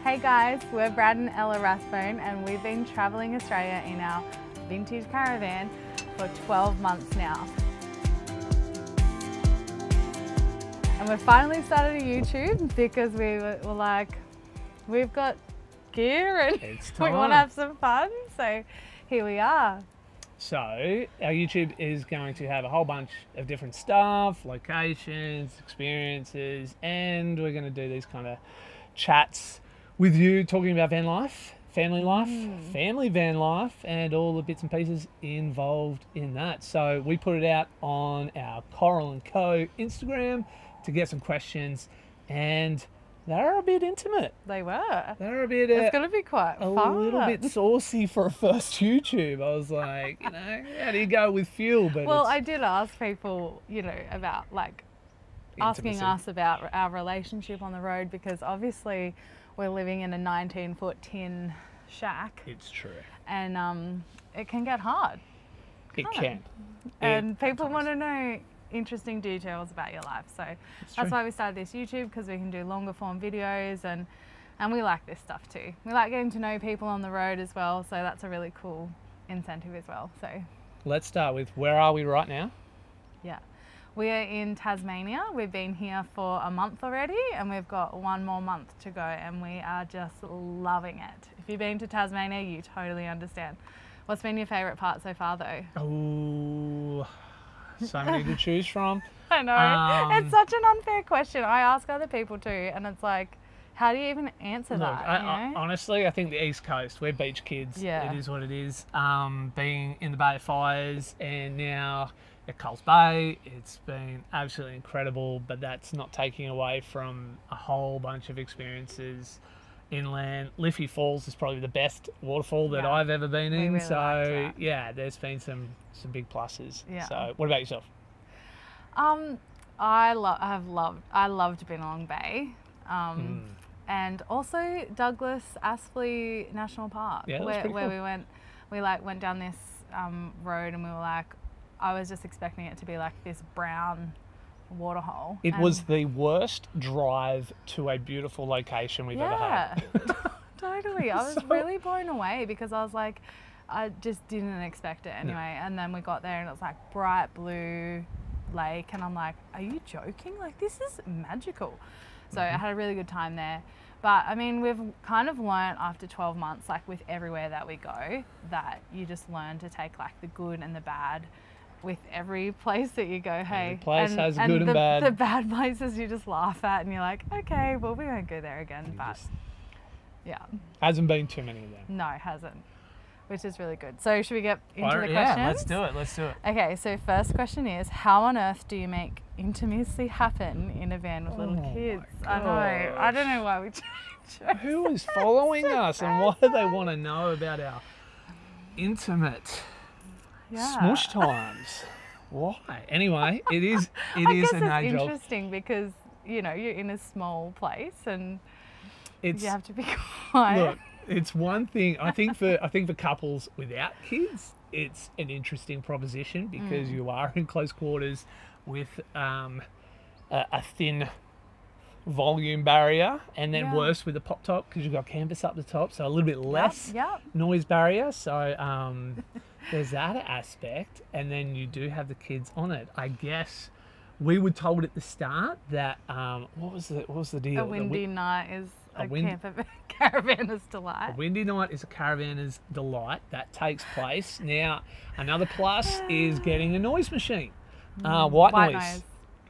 Hey guys, we're Brad and Ella Rathbone and we've been travelling Australia in our vintage caravan for 12 months now. And we've finally started a YouTube because we were like, we've got gear and we want to have some fun, so here we are. So our YouTube is going to have a whole bunch of different stuff, locations, experiences, and we're going to do these kind of chats with you talking about van life, family life, family van life, and all the bits and pieces involved in that. So we put it out on our Coral & Co Instagram to get some questions, and they're a bit intimate. They were. They're a bit... It's going to be quite fun. A little bit saucy for a first YouTube. I was like, you know, how do you go with fuel? But well, I did ask people, you know, about like asking us about our relationship on the road, because obviously we're living in a 19-foot tin shack. It's true. And it can get hard. It can. And people want to know interesting details about your life. So that's why we started this YouTube, because we can do longer form videos and we like this stuff too. We like getting to know people on the road as well. So that's a really cool incentive as well. So let's start with, where are we right now? Yeah. We are in Tasmania. We've been here for a month already and we've got one more month to go and we are just loving it. If you've been to Tasmania, you totally understand. What's been your favourite part so far though? Oh, so many to choose from. I know. It's such an unfair question. I ask other people too and it's like, how do you even answer that? Honestly, I think the East Coast, we're beach kids. Yeah. It is what it is. Being in the Bay of Fires and now at Coles Bay, it's been absolutely incredible, but that's not taking away from a whole bunch of experiences inland. Liffey Falls is probably the best waterfall that I've ever been in. Really so yeah, there's been some big pluses. Yeah. So what about yourself? I loved Bennelong Bay. And also Douglas Aspley National Park, where cool. we went down this road and we were like, I was just expecting it to be like this brown waterhole. It was the worst drive to a beautiful location we've ever had. Totally. I was really blown away because I was like, I just didn't expect it anyway. No. And then we got there and it was like bright blue lake and I'm like, are you joking? Like, this is magical. So I had a really good time there. But I mean, we've kind of learned after 12 months, like with everywhere that we go, that you just learn to take like the good and the bad with every place that you go. Hey, every place has good and bad. The bad places you just laugh at and you're like, okay, well, we won't go there again. But yeah. Hasn't been too many of them. No, it hasn't. Which is really good. So should we get into the questions? Yeah, let's do it. Let's do it. Okay, so first question is, how on earth do you make intimacy happen in a van with little kids? I know. I don't know why we chose. Who is following us and why do they want to know about our intimate smush times? Why? Anyway, it is a no job. It's interesting because, you know, you're in a small place and you have to be quiet. Look, it's one thing. I think for couples without kids, it's an interesting proposition because you are in close quarters with a thin volume barrier, and then worse with the pop top because you've got canvas up the top, so a little bit less noise barrier. So there's that aspect, and then you do have the kids on it. I guess we were told at the start that what was the deal? A windy night is a caravanner's delight. A windy night is a caravanner's delight. That takes place. Now, another plus is getting a noise machine. White noise.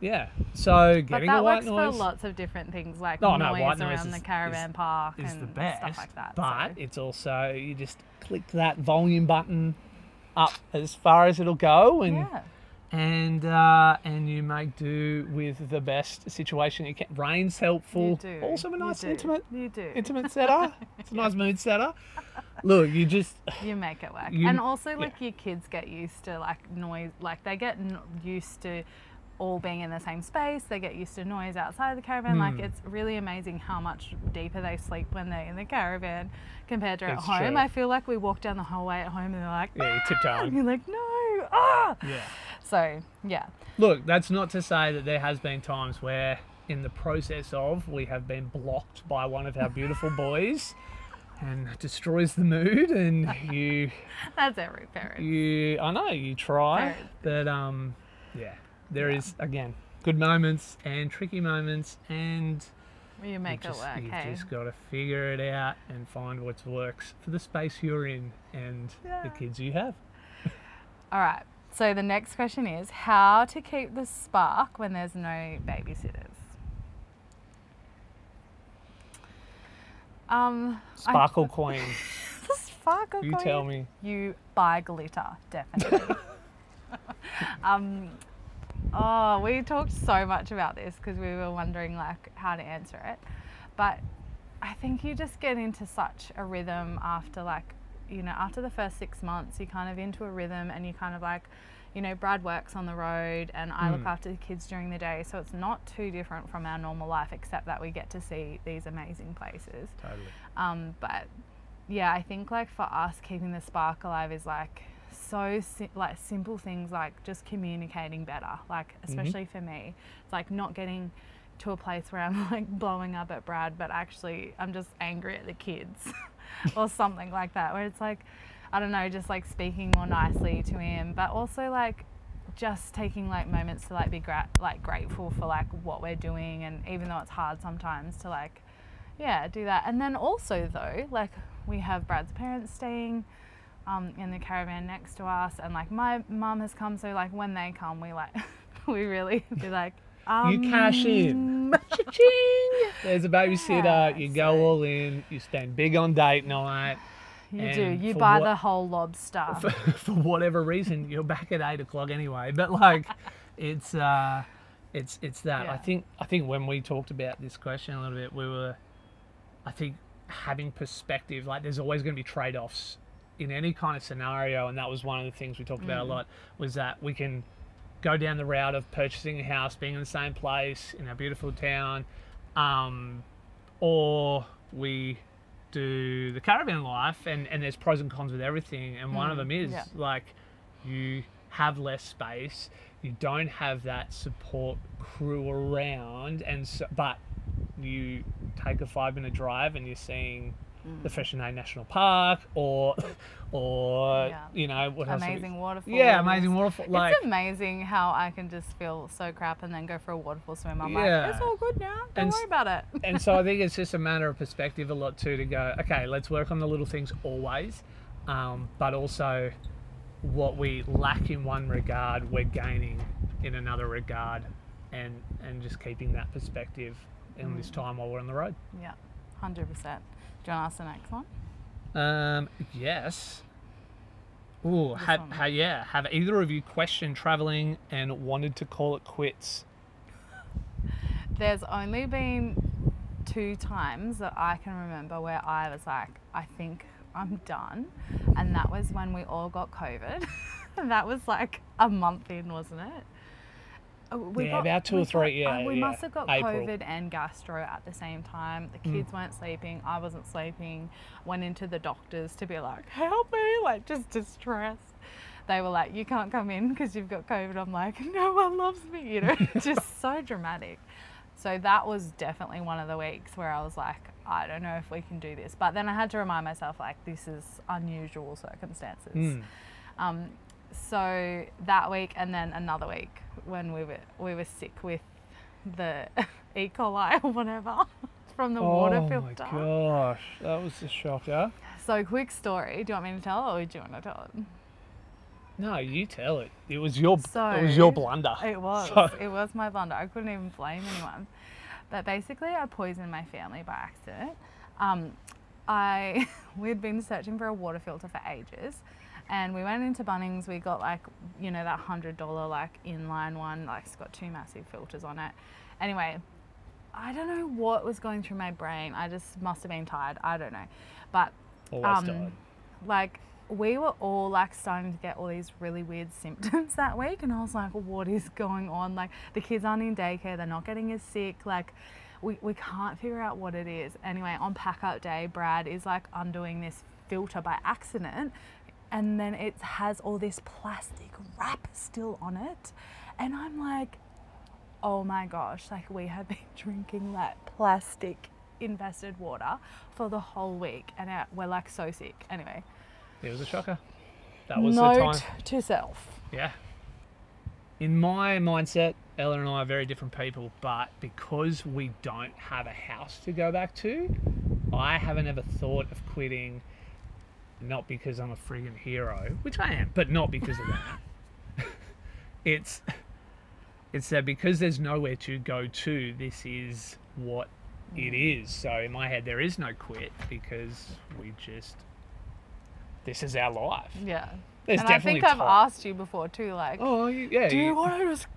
Yeah. So getting a white noise. But that works for lots of different things, like noise around the caravan park and stuff like that. But it's also, you just click that volume button up as far as it'll go, and you make do with the best situation you can. Rain's helpful. You do. Also a nice intimate setter. It's a nice mood setter. Look, you make it work. And also like your kids get used to like noise, like they get used to all being in the same space. They get used to noise outside of the caravan. Like, it's really amazing how much deeper they sleep when they're in the caravan compared to at home. True. I feel like we walk down the hallway at home and they're like, you tiptoe. And you're like, no, ah. Yeah. So, yeah. Look, that's not to say that there has been times where in the process of, we have been blocked by one of our beautiful boys, and destroys the mood. And you, That's every parent. I know you try, but yeah, there is again good moments and tricky moments, and You make it work. you've Hey. just got to figure it out and find what works for the space you're in and the kids you have. All right. So the next question is how to keep the spark when there's no babysitters. Sparkle Queen, The sparkle you queen. tell me. You buy glitter, definitely. Oh, we talked so much about this because we were wondering like how to answer it. But I think you just get into such a rhythm after like, you know, after the first 6 months, you're kind of into a rhythm and you kind of like, you know, Brad works on the road and I look after the kids during the day. So it's not too different from our normal life, except that we get to see these amazing places. Totally. But yeah, I think like for us, keeping the spark alive is like so like simple things like just communicating better. Like especially for me, it's like not getting to a place where I'm like blowing up at Brad, but actually I'm just angry at the kids or something like that, where it's like, I don't know, just like speaking more nicely to him, but also like just taking like moments to like be grateful for like what we're doing, and even though it's hard sometimes to like do that. And then also though, like we have Brad's parents staying in the caravan next to us, and like my mum has come, so like when they come we like we really be like you cash in. Cha-ching! There's a babysitter, you go all in, you spend big on date night. You do. You buy the whole lobster. For whatever reason, you're back at 8 o'clock anyway. But like, it's that. Yeah. I think when we talked about this question a little bit, we were, I think, having perspective. Like, there's always going to be trade-offs in any kind of scenario, and that was one of the things we talked about a lot. Was that we can go down the route of purchasing a house, being in the same place in our beautiful town, or we do the caravan life, and there's pros and cons with everything, and one of them is like you have less space, you don't have that support crew around, and so, but you take a 5-minute drive and you're seeing the Freshonay National Park, or you know, what else? Amazing waterfalls. Yeah, amazing waterfall. Like, it's amazing how I can just feel so crap and then go for a waterfall swim. I'm like, it's all good now. Don't worry about it. And so I think it's just a matter of perspective a lot too, to go, okay, let's work on the little things always, but also what we lack in one regard, we're gaining in another regard, and just keeping that perspective in this time while we're on the road. Yeah, 100%. Do you want to ask the next one? Yes. Ooh, have either of you questioned traveling and wanted to call it quits? There's only been 2 times that I can remember where I was like, I think I'm done. And that was when we all got COVID. That was like a month in, wasn't it? About 2 or 3, we must have got April. COVID and gastro at the same time. The kids weren't sleeping, I wasn't sleeping. Went into the doctors to be like, help me, like just distressed. They were like, you can't come in because you've got COVID. I'm like, no one loves me, you know. Just so dramatic. So that was definitely one of the weeks where I was like, I don't know if we can do this. But then I had to remind myself, like, this is unusual circumstances. So that week, and then another week when we were sick with the E. coli or whatever from the water filter. Oh my gosh, that was a shocker. So quick story. Do you want me to tell it, or do you want to tell it? No, you tell it. It was your blunder. It was. It was my blunder. I couldn't even blame anyone. But basically, I poisoned my family by accident. We'd been searching for a water filter for ages. And we went into Bunnings, we got like, you know, that $100 like inline one, like it's got 2 massive filters on it. Anyway, I don't know what was going through my brain. I just must have been tired. I don't know. But like we were all like starting to get all these really weird symptoms that week. And I was like, what is going on? Like the kids aren't in daycare. They're not getting as sick. Like we can't figure out what it is. Anyway, on pack up day, Brad is like undoing this filter by accident. And then it has all this plastic wrap still on it. And I'm like, oh my gosh, like we have been drinking like plastic infested water for the whole week, and we're like so sick. Anyway, It was a shocker. That was note the time. to self. Yeah. In my mindset, Ella and I are very different people, but because we don't have a house to go back to, I haven't ever thought of quitting, not because I'm a friggin' hero, which I am, but not because of that. It's that because there's nowhere to go to, this is what it is. So in my head, there is no quit because this is our life. Yeah. There's And I definitely think I've asked you before too, like, oh, yeah. do you want to just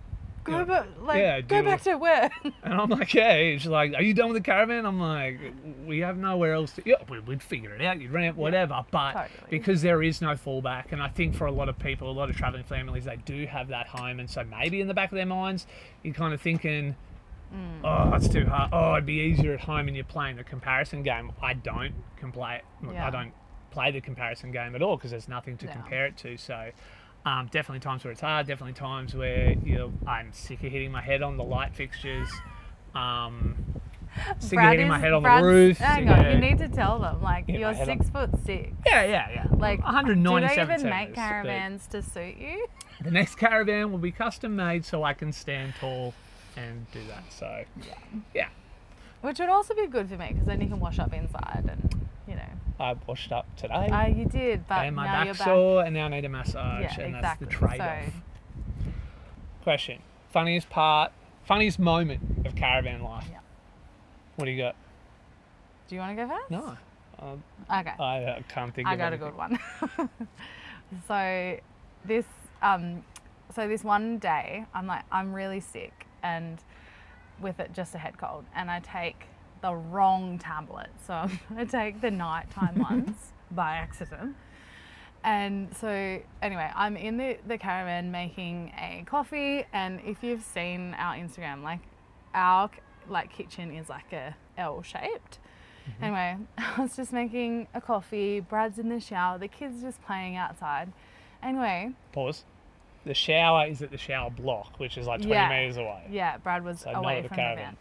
go Yeah. back, like, Yeah, go back to where? And I'm like, yeah. She's like, are you done with the caravan? I'm like, we have nowhere else to. Yeah, we'd figure it out. You'd rent whatever. But totally. because there is no fallback, and I think for a lot of people, a lot of traveling families, they do have that home, and so maybe in the back of their minds, you're kind of thinking, oh, it's too hard. Oh, it'd be easier at home, and you're playing the comparison game. I don't play the comparison game at all because there's nothing to compare it to. So. Definitely times where it's hard, definitely times where I'm sick of hitting my head on the light fixtures, sick of hitting my head on the roof. Hang on, you need to tell them, like, you're 6'6". Yeah. Like, 197 do they even make centimeters, caravans to suit you? The next caravan will be custom made so I can stand tall and do that. So, yeah. Which would also be good for me because then you can wash up inside and, I washed up today. You did, but and my now you're back's back. sore, and now I need a massage, Yeah, and exactly. that's the trade-off. So, Question: funniest moment of caravan life. Yeah. What do you got? do you want to go first? No, Okay. I can't think. I of got anything. a good one. So this one day, I'm really sick and with it just a head cold, and I take the wrong tablet. So I'm gonna take the nighttime ones by accident. And so anyway, I'm in the caravan making a coffee, and if you've seen our Instagram, like our kitchen is like a L shaped. Anyway, I was just making a coffee, Brad's in the shower, the kids just playing outside. Anyway. Pause. The shower is at the shower block, which is like 20 metres away. Yeah, Brad was So away not from the the van.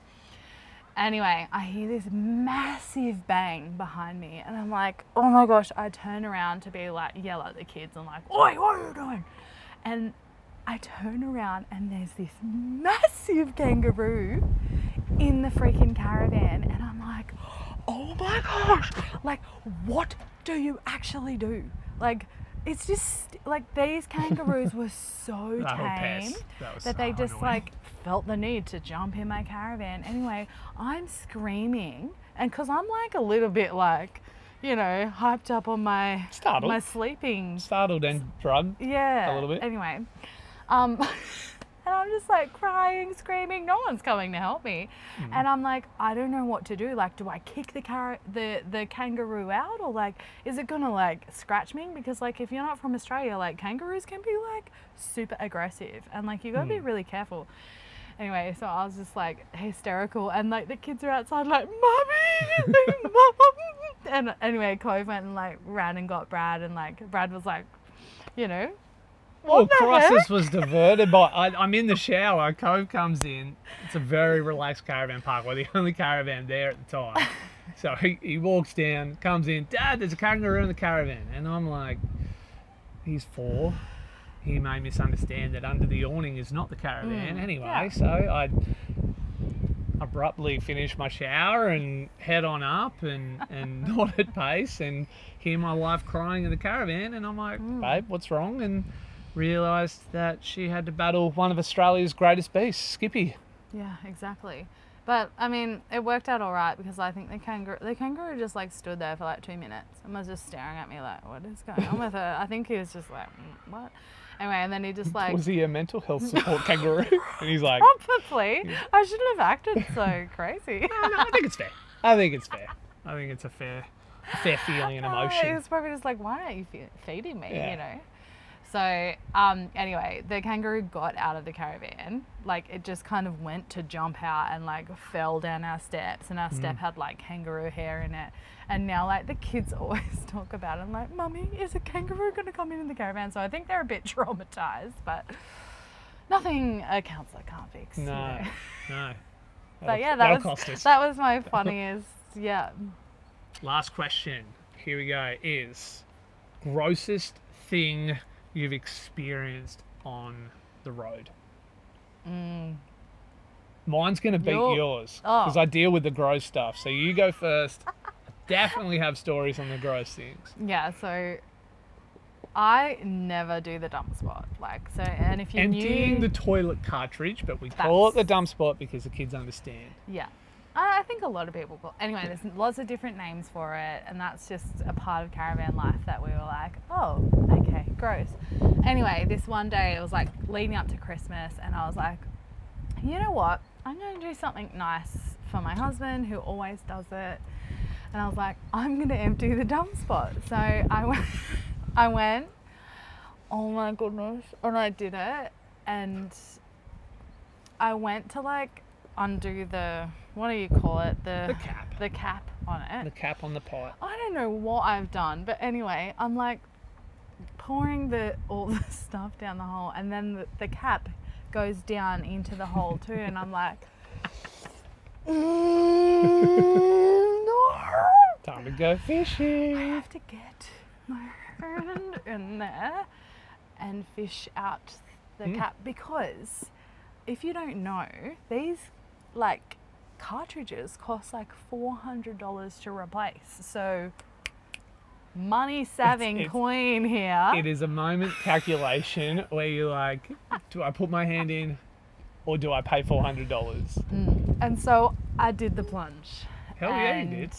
Anyway, I hear this massive bang behind me, and I'm like, oh my gosh. I turn around to yell at the kids and like, oi, what are you doing? And I turn around and there's this massive kangaroo in the freaking caravan, and I'm like, oh my gosh, like, what do you actually do? Like, it's just like these kangaroos were so tame that they just like felt the need to jump in my caravan. Anyway, I'm screaming, and because I'm like a little bit like, hyped up on my sleeping. Startled and drugged. Yeah. A little bit. Anyway, and I'm just like crying, screaming. No one's coming to help me, and I'm like, I don't know what to do. Like, do I kick the kangaroo out, or like, is it gonna like scratch me? Because like, if you're not from Australia, like kangaroos can be like super aggressive, and like you gotta be really careful. Anyway, so I was just like hysterical, and like the kids are outside like, "Mommy, Mom!" And anyway, Cove went and like ran and got Brad, and like Brad was like, Well, crisis was diverted by. I'm in the shower. Cove comes in. It's a very relaxed caravan park. We're the only caravan there at the time. So he walks down, comes in. Dad, there's a kangaroo in the caravan, and I'm like, he's 4. He may misunderstand that under the awning is not the caravan. Anyway, so I abruptly finish my shower and head on up and not at pace and hear my wife crying in the caravan, and I'm like, babe, what's wrong? And realised that she had to battle one of Australia's greatest beasts, Skippy. Yeah, exactly. But I mean, it worked out all right because I think the kangaroo just like stood there for like 2 minutes and was just staring at me like, what is going on with her? I think he was just like, what? Anyway, and then he just like... Was he a mental health support kangaroo? And he's like... Probably. I shouldn't have acted so crazy. No, I think it's fair. I think it's a fair feeling and emotion. He was probably just like, why aren't you feeding me, So anyway, the kangaroo got out of the caravan. Like, it just kind of went to jump out and like fell down our steps, and our step had like kangaroo hair in it. And now like the kids always talk about it. I'm like, Mummy, is a kangaroo going to come in the caravan? So I think they're a bit traumatized, but nothing a counsellor can't fix. No, you know. no. But yeah, that'll cost us. that was my funniest. Yeah. Last question. Here we go. Is grossest thing you've experienced on the road? Mine's going to beat yours because I deal with the gross stuff. So you go first. I definitely have stories on the gross things. Yeah, so I never do the dump spot. Like, so, and if you Emptying the toilet cartridge, but we call it the dump spot because the kids understand. Yeah. I think a lot of people call. Anyway, there's lots of different names for it, and that's just a part of caravan life that we were like, oh, okay, gross. Anyway, this one day it was like leading up to Christmas, and I was like, you know what? I'm going to do something nice for my husband who always does it. And I was like, I'm going to empty the dump spot. So I went, oh my goodness, and I did it, and I went to like undo the, what do you call it? The cap on it. The cap on the pipe. I don't know what I've done, but anyway, I'm like pouring all the stuff down the hole, and then the cap goes down into the hole too, and I'm like, no. Time to go fishing. I have to get my hand in there and fish out the cap, because if you don't know, these like cartridges cost like $400 to replace. So money saving queen here. It is a moment calculation where you're like, do I put my hand in or do I pay $400? And so I did the plunge. Hell yeah, you did.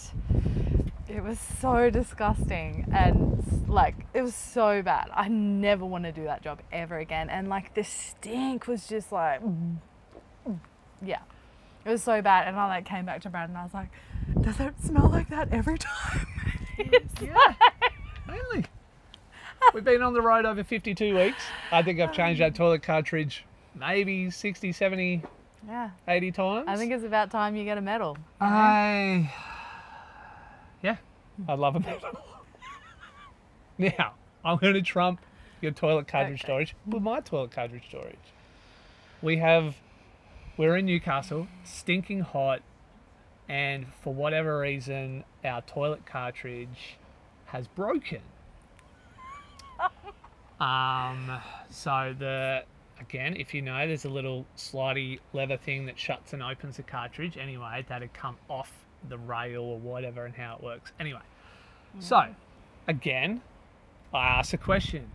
It was so disgusting, and like it was so bad. I never want to do that job ever again. And like the stink was just like, yeah, it was so bad. And I like came back to Brad and I was like, does it smell like that every time? Yeah, mainly. We've been on the road over 52 weeks. I think I've changed that toilet cartridge maybe 60, 70, 80 times. I think it's about time you get a medal. You know? Yeah, I'd love a medal. Now, I'm going to trump your toilet cartridge storage with my toilet cartridge storage. We're in Newcastle, stinking hot, and for whatever reason, our toilet cartridge has broken. Again, if you know, there's a little slidey leather thing that shuts and opens the cartridge. Anyway, that had come off the rail or whatever, and how it works. Anyway, so again, I asked a question.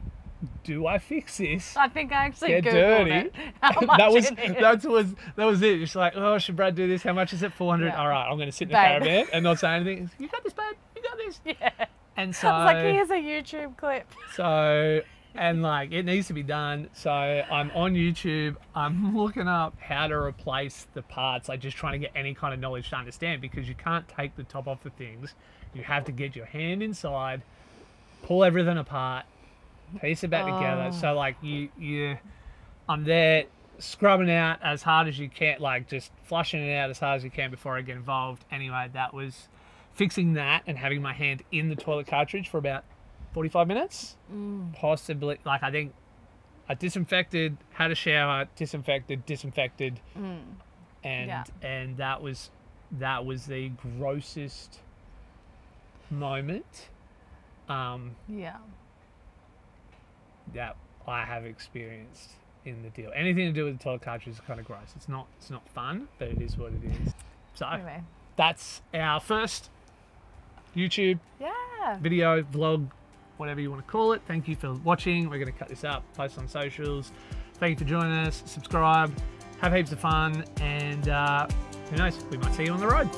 Do I fix this? I think I actually Get Googled dirty. it. How much that was it. Just like, oh, should Brad do this? How much is it? 400. Yeah. All right, I'm going to sit in the caravan and not say anything. You got this, babe. You got this. Yeah. And so I was like, here's a YouTube clip. So, and like, it needs to be done. So I'm on YouTube. I'm looking up how to replace the parts. Like, just trying to get any kind of knowledge to understand, because you can't take the top off the things. You have to get your hand inside, pull everything apart, piece it back together. So like I'm there scrubbing out as hard as you can, like just flushing it out as hard as you can before I get involved. Anyway, that was fixing that and having my hand in the toilet cartridge for about 45 minutes. Possibly, like, I think I disinfected, had a shower, disinfected, and that was the grossest moment that I have experienced in the deal. Anything to do with the toilet cartridge is kind of gross. It's not fun, but it is what it is. So Anyway. That's our first YouTube video, vlog, whatever you want to call it. Thank you for watching. We're going to cut this up, post on socials. Thank you for joining us. Subscribe, have heaps of fun, and who knows, we might see you on the road.